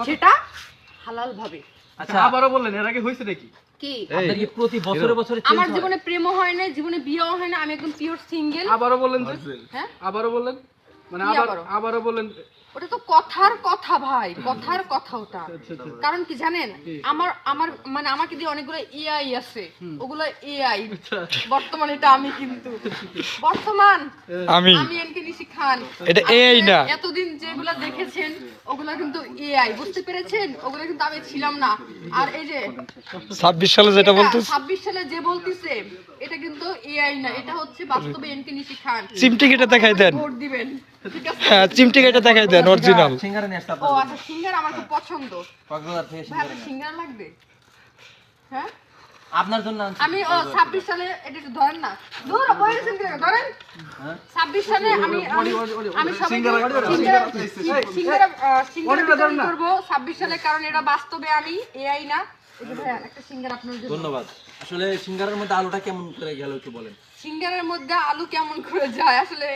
সেটা হালাল ভাবে। আচ্ছা আবারও বললেন, এর আগে হয়েছে নাকি? কি আপনার কি প্রতি বছরে বছরে আমার জীবনে প্রেমও হয় না, জীবনে বিয়েও হয় না, আমি একদম পিওর সিঙ্গেল। আবারও বললেন যে? হ্যাঁ আবারও বললেন মানে কি আবারও বললেন? ওটা তো কথার কথা ভাই, কথার কথা ওটা। কারণ কি জানেন, আমার আমার মানে আমাকে দিয়ে অনেকগুলো এআই আছে, ওগুলো এআই। বর্তমানে এটা আমি, কিন্তু বর্তমান আমি এনকে নিশি খান। এটা AI না। এতদিন যেগুলা দেখেছেন ওগুলা কিন্তু এআই, বুঝতে পেরেছেন? ওগুলা কিন্তু আমি ছিলাম না। আর এই যে 26 সালে যেটা বলতেছ 26 সালে যে বলতিছে এটা কিন্তু এআই না, এটা হচ্ছে বাস্তবে এনকে নিশি খান। চিমটিকেটা দেখাই দেন। ভোট দিবেন, ঠিক আছে? হ্যাঁ, চিমটিকেটা দেখাই দেন অরিজিনাল। সিঙ্গারা নিয়ে আসতে ও আচ্ছা, সিঙ্গার আমার খুব পছন্দ। কক্সবাজার থেকে ভাই আপনার সিঙ্গার লাগবে? হ্যাঁ আপনার জন্য আনছি। আমি 26 সালে এটা একটু ধরেন না, দূর বইরে সিঙ্গার ধরেন। 26 সালে আমি সিঙ্গার করব 26 সালে, কারণ এটা বাস্তবে আমি এআই না। এই যে ভাই একটা সিঙ্গার আপনার জন্য। ধন্যবাদ। আসলে সিঙ্গারের মধ্যে আলুটা কেমন করে গেল একটু বলেন। সিঙ্গারের মধ্যে আলু কেমন করে যায়, আসলে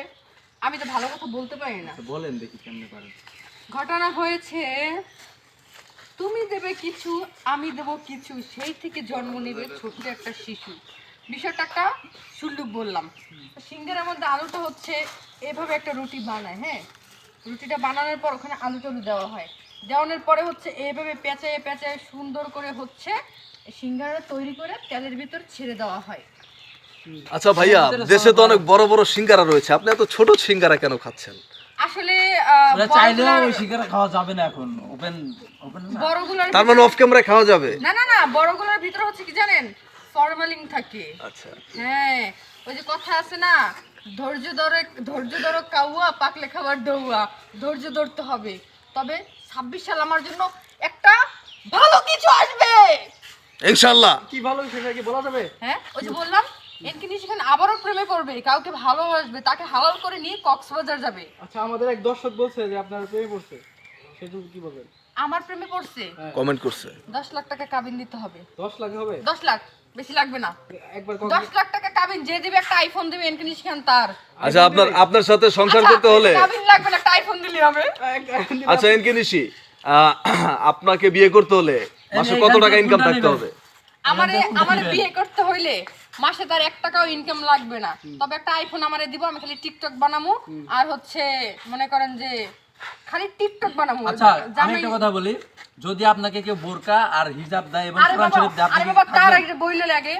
আমি তো ভালো কথা বলতে পারি না। বলেন দেখি কেমনে পারেন। ঘটনা হয়েছে, তুমি দেবে কিছু আমি দেব কিছু, সেই থেকে জন্ম নেবে ছোট্ট একটা শিশু। বিষয়টা একটা সুলুক বললাম। সিঙ্গারের মধ্যে আলুটা হচ্ছে এভাবে একটা রুটি বানায়, হ্যাঁ, রুটিটা বানানোর পর ওখানে আলু টালু দেওয়া হয়, দেওয়ানোর পরে হচ্ছে এইভাবে পেঁচায় পেঁচায় সুন্দর করে হচ্ছে সিঙ্গারা তৈরি করে তেলের ভিতর ছেড়ে দেওয়া হয়। আচ্ছা ভাইয়া, দেশে তো অনেক বড় বড় সিঙ্গারা রয়েছে, আপনি এত ছোট সিঙ্গারা কেন খাচ্ছেন? আসলে চাইলেও ওই সিঙ্গারা খাওয়া যাবে না এখন, ওপেন বড়গুলোর তার মানে অফ ক্যামেরায় খাওয়া যাবে? না না না, বড়গুলোর ভিতরে হচ্ছে কি জানেন, ফরমালিন থাকে। আচ্ছা, হ্যাঁ, ওই যে কথা আছে না, ধৈর্য ধরো কাউয়া, পাকলে খাবার দৌয়া। ধৈর্য ধরতে হবে। তবে 26 সাল আমার জন্য একটা ভালো কিছু আসবে ইনশাআল্লাহ। কি ভালো সেটা কি বলা যাবে? হ্যাঁ, ওই যে বললাম এনকে সেখানে আবারও প্রেমে পড়বে, কাউকে ভালোবাসবে, তাকে হালাল করে নিয়ে কক্সবাজার যাবে। আচ্ছা, আমাদের এক দর্শক বলছে যে আপনার প্রেমে পড়ছে, সেজন্য কি বলবেন? আমার প্রেমে পড়ছে, কমেন্ট করছে 10 লাখ টাকা কাবিন দিতে হবে। 10 লাখ হবে? 10 লাখ বেশি লাগবে না, একবার 10 লাখ টাকা কাবিন। যে দিবে একটা আইফোন দিবে এনকে খান তার। আচ্ছা, আপনার সাথে সংসার করতে হলে কাবিন লাগবে না, একটা আইফোন দিলে হবে। আচ্ছা এনকে নিশি, আপনাকে বিয়ে করতে হলে মাসে কত টাকা ইনকাম থাকতে হবে? আমারে বিয়ে করতে হইলে মাসে তার 1 টাকাও ইনকাম লাগবে না, তবে একটা আইফোন আমারে দিব, আমি খালি টিকটক বানামু। আর হচ্ছে মনে করেন যে খালি টিকটক বানামু। আচ্ছা, আমি একটা কথা বলি, যদি আপনাকে কেউ বোরকা আর হিজাব দেয় এবং আরে কোরআন বাবা, শরীফ দেয়, আপনি আরে কি বাবা, তার থাকবেন? আগে বইলে লাগে